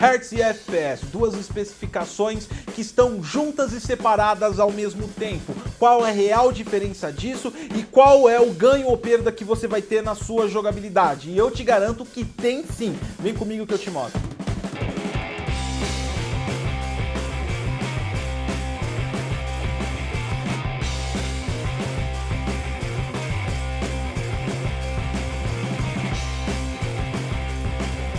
Hertz e FPS, duas especificações que estão juntas e separadas ao mesmo tempo. Qual é a real diferença disso e qual é o ganho ou perda que você vai ter na sua jogabilidade? E eu te garanto que tem sim. Vem comigo que eu te mostro.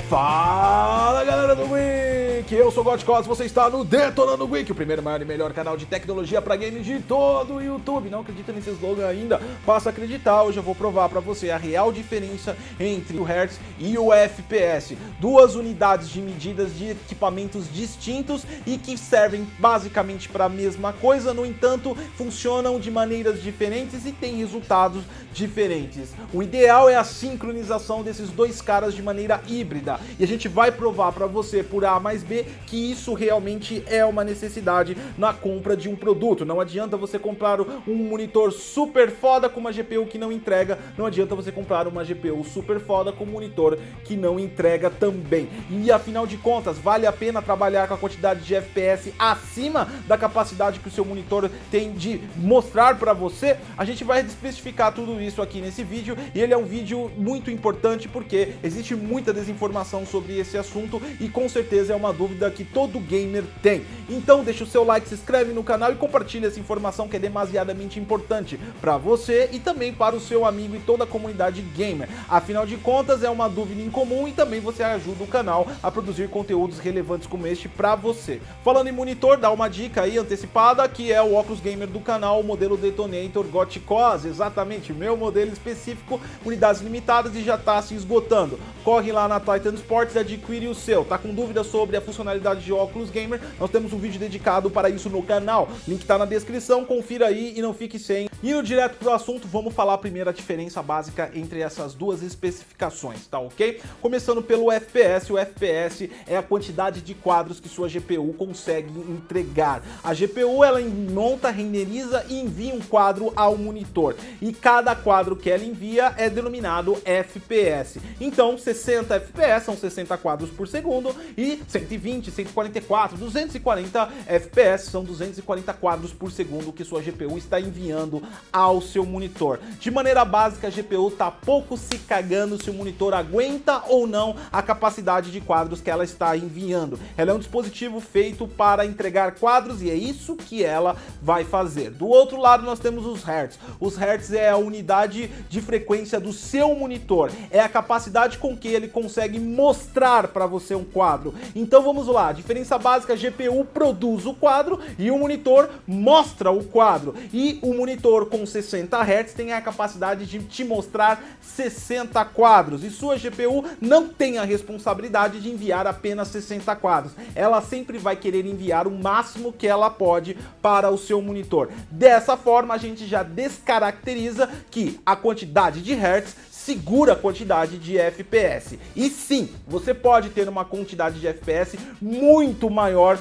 Fala galera do Geek, eu sou o Godcos, você está no Detonando Geek, o primeiro, maior e melhor canal de tecnologia para games de todo o YouTube. Não acredita nesse slogan ainda? Passa a acreditar, hoje eu vou provar para você a real diferença entre o Hertz e o FPS. Duas unidades de medidas de equipamentos distintos e que servem basicamente para a mesma coisa, no entanto, funcionam de maneiras diferentes e têm resultados diferentes. O ideal é a sincronização desses dois caras de maneira híbrida. E a gente vai provar para você por A mais B que isso realmente é uma necessidade na compra de um produto. Não adianta você comprar um monitor super foda com uma GPU que não entrega, não adianta você comprar uma GPU super foda com um monitor que não entrega também. E afinal de contas, vale a pena trabalhar com a quantidade de FPS acima da capacidade que o seu monitor tem de mostrar para você? A gente vai especificar tudo isso aqui nesse vídeo e ele é um vídeo muito importante porque existe muita desinformação sobre esse assunto e com certeza é uma dúvida que todo gamer tem. Então deixa o seu like, se inscreve no canal e compartilha essa informação que é demasiadamente importante para você e também para o seu amigo e toda a comunidade gamer. Afinal de contas é uma dúvida incomum e também você ajuda o canal a produzir conteúdos relevantes como este para você. Falando em monitor, dá uma dica aí antecipada que é o óculos gamer do canal, o modelo Detonator Godcos, exatamente, meu modelo específico, unidades limitadas e já está se esgotando. Corre lá na Titan Sports e adquire o seu. Tá com dúvida sobre a funcionalidade de óculos gamer? Nós temos um vídeo dedicado para isso no canal. Link tá na descrição, confira aí e não fique sem. Indo direto pro assunto, vamos falar primeiro a diferença básica entre essas duas especificações, tá ok? Começando pelo FPS, o FPS é a quantidade de quadros que sua GPU consegue entregar. A GPU ela monta, renderiza e envia um quadro ao monitor. E cada quadro que ela envia é denominado FPS. Então 60 FPS são 60 quadros por segundo e 120, 144, 240 FPS são 240 quadros por segundo que sua GPU está enviando ao seu monitor. De maneira básica, a GPU tá pouco se cagando se o monitor aguenta ou não a capacidade de quadros que ela está enviando. Ela é um dispositivo feito para entregar quadros e é isso que ela vai fazer. Do outro lado nós temos os Hertz. Os Hertz é a unidade de frequência do seu monitor, é a capacidade com que ele consegue mostrar para você um quadro. Então vamos lá, a diferença básica, a GPU produz o quadro e o monitor mostra o quadro. E o monitor com 60 Hz tem a capacidade de te mostrar 60 quadros. E sua GPU não tem a responsabilidade de enviar apenas 60 quadros. Ela sempre vai querer enviar o máximo que ela pode para o seu monitor. Dessa forma a gente já descaracteriza que a quantidade de Hertz segura a quantidade de FPS. E sim, você pode ter uma quantidade de FPS muito maior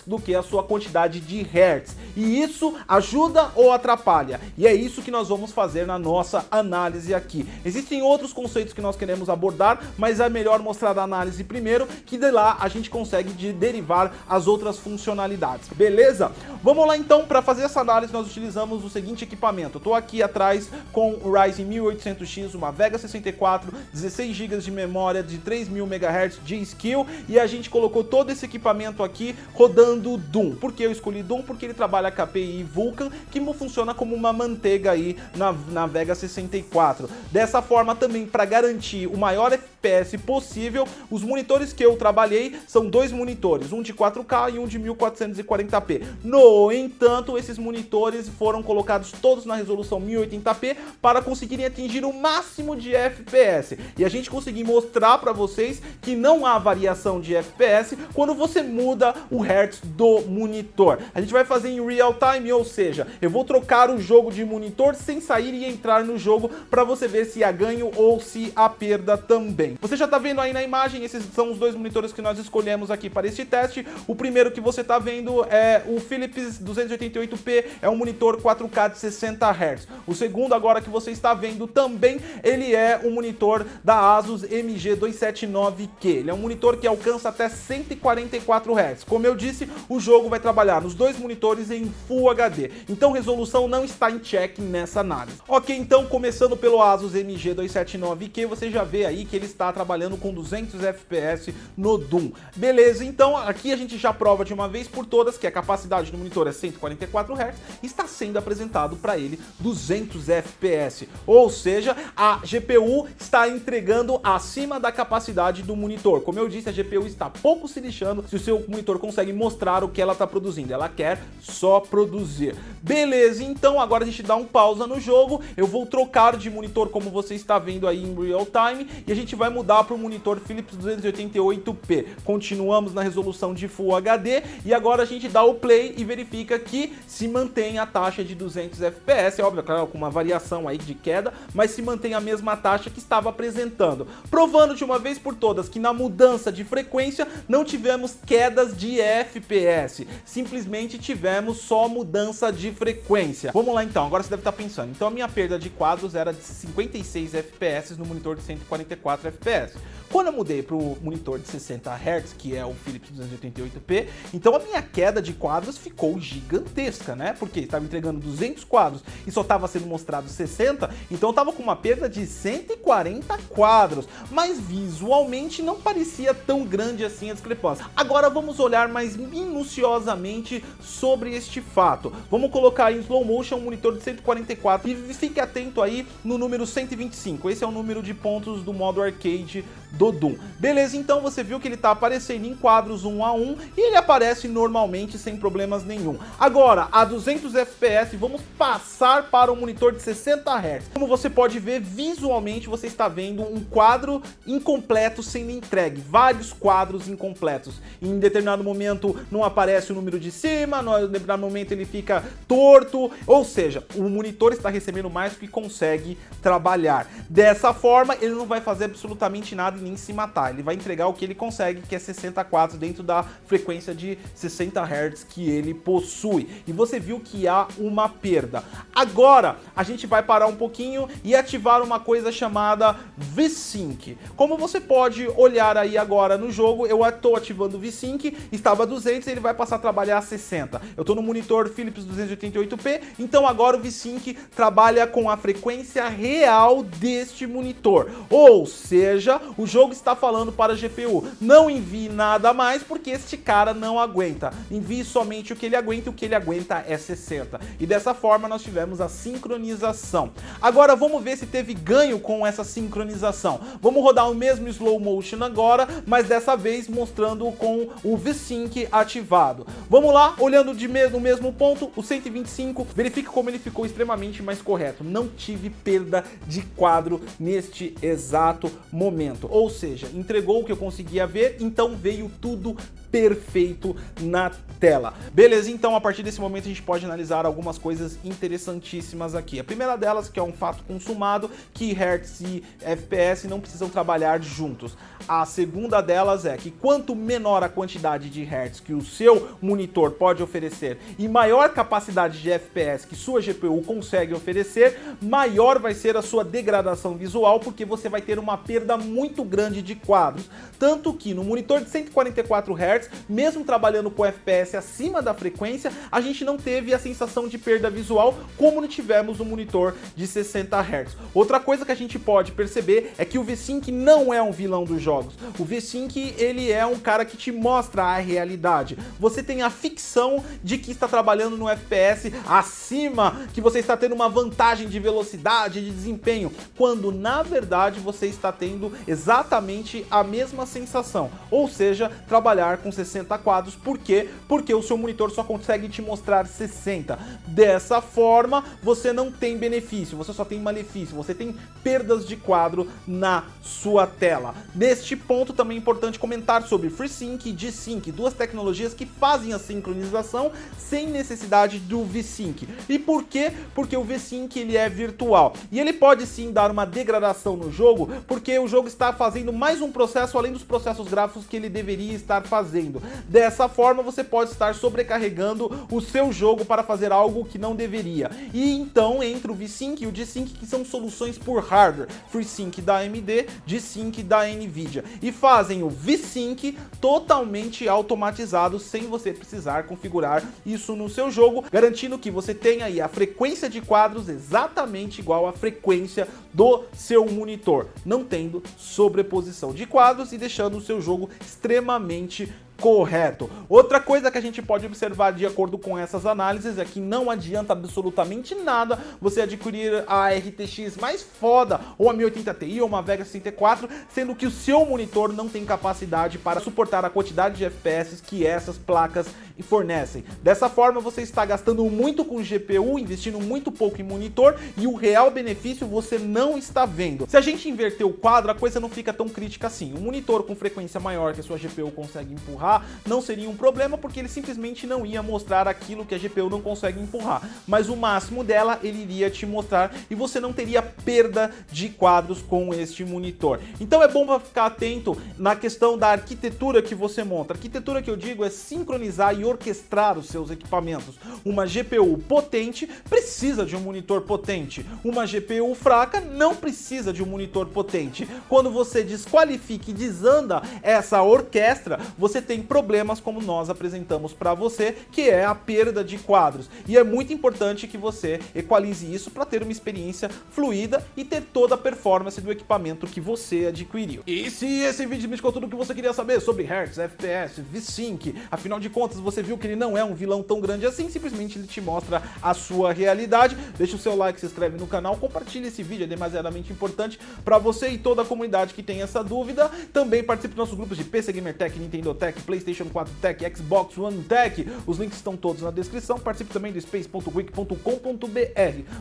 do que a sua quantidade de Hertz. E isso ajuda ou atrapalha? E é isso que nós vamos fazer na nossa análise aqui. Existem outros conceitos que nós queremos abordar, mas é melhor mostrar a análise primeiro, que de lá a gente consegue derivar as outras funcionalidades. Beleza? Vamos lá então, para fazer essa análise nós utilizamos o seguinte equipamento. Eu tô aqui atrás com o Ryzen 1800X, uma Vega 64, 16 GB de memória de 3000 MHz de skill e a gente colocou todo esse equipamento aqui rodando Doom. Por que eu escolhi Doom? Porque ele trabalha com a API Vulkan, que funciona como uma manteiga aí na Vega 64. Dessa forma também, para garantir o maior FPS possível, os monitores que eu trabalhei são dois monitores, um de 4K e um de 1440p. No entanto, esses monitores foram colocados todos na resolução 1080p para conseguirem atingir o máximo de FPS. E a gente conseguiu mostrar para vocês que não há variação de FPS quando você muda o Hertz do monitor. A gente vai fazer em real time, ou seja, eu vou trocar o jogo de monitor sem sair e entrar no jogo para você ver se há ganho ou se há perda também. Você já tá vendo aí na imagem, esses são os dois monitores que nós escolhemos aqui para este teste. O primeiro que você tá vendo é o Philips 288p, é um monitor 4K de 60 Hz. O segundo agora que você está vendo também, ele ele é um monitor da Asus MG279Q. Ele é um monitor que alcança até 144 Hz. Como eu disse, o jogo vai trabalhar nos dois monitores em Full HD, então resolução não está em check nessa análise. Ok, então começando pelo Asus MG279Q, você já vê aí que ele está trabalhando com 200 FPS no Doom. Beleza, então aqui a gente já prova de uma vez por todas que a capacidade do monitor é 144 Hz e está sendo apresentado para ele 200 FPS, ou seja, a GPU está entregando acima da capacidade do monitor. Como eu disse, a GPU está pouco se lixando se o seu monitor consegue mostrar o que ela está produzindo, ela quer só produzir. Beleza, então agora a gente dá um pausa no jogo, eu vou trocar de monitor como você está vendo aí em real time e a gente vai mudar para o monitor Philips 288p. Continuamos na resolução de Full HD e agora a gente dá o play e verifica que se mantém a taxa de 200 FPS, é óbvio, claro, com uma variação aí de queda, mas se mantém a mesma taxa que estava apresentando, provando de uma vez por todas que na mudança de frequência não tivemos quedas de FPS, simplesmente tivemos só mudança de frequência. Vamos lá então, agora você deve estar pensando, então a minha perda de quadros era de 56 FPS no monitor de 144 FPS. Quando eu mudei para o monitor de 60 Hz, que é o Philips 288p, então a minha queda de quadros ficou gigantesca, né? Porque estava entregando 200 quadros e só estava sendo mostrado 60, então eu estava com uma perda de 140 quadros, mas visualmente não parecia tão grande assim a discrepância. Agora vamos olhar mais minuciosamente sobre este fato. Vamos colocar em slow motion um monitor de 144 e fique atento aí no número 125, esse é o número de pontos do modo arcade do Doom. Beleza, então você viu que ele está aparecendo em quadros 1 a 1 e ele aparece normalmente sem problemas nenhum. Agora, a 200 FPS, vamos passar para um monitor de 60 Hz. Como você pode ver, visualmente você está vendo um quadro incompleto sendo entregue, vários quadros incompletos. Em determinado momento não aparece o número de cima, em determinado momento ele fica torto, ou seja, o monitor está recebendo mais do que consegue trabalhar. Dessa forma, ele não vai fazer absolutamente nada e nem se matar, ele vai entregar o que ele consegue, que é 60 quadros dentro da frequência de 60 Hz que ele possui. E você viu que há uma perda. Agora, a gente vai parar um pouquinho e ativar uma coisa chamada V-Sync. Como você pode olhar aí agora no jogo, eu estou ativando o V-Sync, estava 200 e ele vai passar a trabalhar a 60. Eu estou no monitor Philips 288p, então agora o V-Sync trabalha com a frequência real deste monitor. Ou seja, o jogo está falando para a GPU, não envie nada mais porque este cara não aguenta. Envie somente o que ele aguenta, e o que ele aguenta é 60. E dessa forma nós tivemos a sincronização. Agora vamos ver se teve ganho com essa sincronização. Vamos rodar o mesmo slow motion agora, mas dessa vez mostrando com o V-Sync ativado. Vamos lá, olhando no mesmo ponto, o 125, verifique como ele ficou extremamente mais correto. Não tive perda de quadro neste exato momento. Ou seja, entregou o que eu conseguia ver, então veio tudo perfeito na tela. Beleza, então a partir desse momento a gente pode analisar algumas coisas interessantíssimas aqui. A primeira delas, que é um fato consumado, que Hertz e FPS não precisam trabalhar juntos. A segunda delas é que quanto menor a quantidade de Hertz que o seu monitor pode oferecer e maior capacidade de FPS que sua GPU consegue oferecer, maior vai ser a sua degradação visual, porque você vai ter uma perda muito grande de quadros. Tanto que no monitor de 144 Hz, mesmo trabalhando com FPS acima da frequência, a gente não teve a sensação de perda visual como não tivemos no monitor de 60 Hz. Outra coisa que a gente pode perceber é que o V-Sync não é um vilão dos jogos. O V-Sync, ele é um cara que te mostra a realidade. Você tem a ficção de que está trabalhando no FPS acima, que você está tendo uma vantagem de velocidade, de desempenho, quando na verdade você está tendo exatamente a mesma sensação, ou seja, trabalhar com 60 quadros. Por quê? Porque o seu monitor só consegue te mostrar 60. Dessa forma, você não tem benefício, você só tem malefício, você tem perdas de quadro na sua tela. Neste ponto também é importante comentar sobre FreeSync e G-Sync, duas tecnologias que fazem a sincronização sem necessidade do V-Sync. E por quê? Porque o V-Sync ele é virtual e ele pode sim dar uma degradação no jogo, porque o jogo está fazendo mais um processo além dos processos gráficos que ele deveria estar fazendo. Dessa forma, você pode estar sobrecarregando o seu jogo para fazer algo que não deveria. E então entra o V-Sync e o G-Sync, que são soluções por por hardware FreeSync da AMD, G-Sync da Nvidia, e fazem o V-Sync totalmente automatizado, sem você precisar configurar isso no seu jogo, garantindo que você tenha aí a frequência de quadros exatamente igual à frequência do seu monitor, não tendo sobreposição de quadros e deixando o seu jogo extremamente correto. Outra coisa que a gente pode observar de acordo com essas análises é que não adianta absolutamente nada você adquirir a RTX mais foda, ou a 1080 Ti, ou uma Vega 64, sendo que o seu monitor não tem capacidade para suportar a quantidade de FPS que essas placas fornecem. Dessa forma, você está gastando muito com GPU, investindo muito pouco em monitor, e o real benefício você não está vendo. Se a gente inverter o quadro, a coisa não fica tão crítica assim. Um monitor com frequência maior que a sua GPU consegue empurrar não seria um problema, porque ele simplesmente não ia mostrar aquilo que a GPU não consegue empurrar, mas o máximo dela ele iria te mostrar, e você não teria perda de quadros com este monitor. Então é bom ficar atento na questão da arquitetura que você monta. A arquitetura que eu digo é sincronizar e orquestrar os seus equipamentos. Uma GPU potente precisa de um monitor potente, uma GPU fraca não precisa de um monitor potente. Quando você desqualifica e desanda essa orquestra, você tem problemas como nós apresentamos para você, que é a perda de quadros. E é muito importante que você equalize isso para ter uma experiência fluida e ter toda a performance do equipamento que você adquiriu. E se esse vídeo me explicou tudo o que você queria saber sobre Hertz, FPS, V-Sync, afinal de contas você viu que ele não é um vilão tão grande assim, simplesmente ele te mostra a sua realidade. Deixa o seu like, se inscreve no canal, compartilha esse vídeo, é demasiadamente importante para você e toda a comunidade que tem essa dúvida. Também participe dos nossos grupos de PC Gamer Tech, Nintendo Tech, PlayStation 4 Tech, Xbox One Tech, os links estão todos na descrição. Participe também do space.quick.com.br,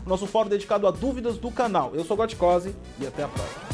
o nosso fórum dedicado a dúvidas do canal. Eu sou o Gotcose e até a próxima.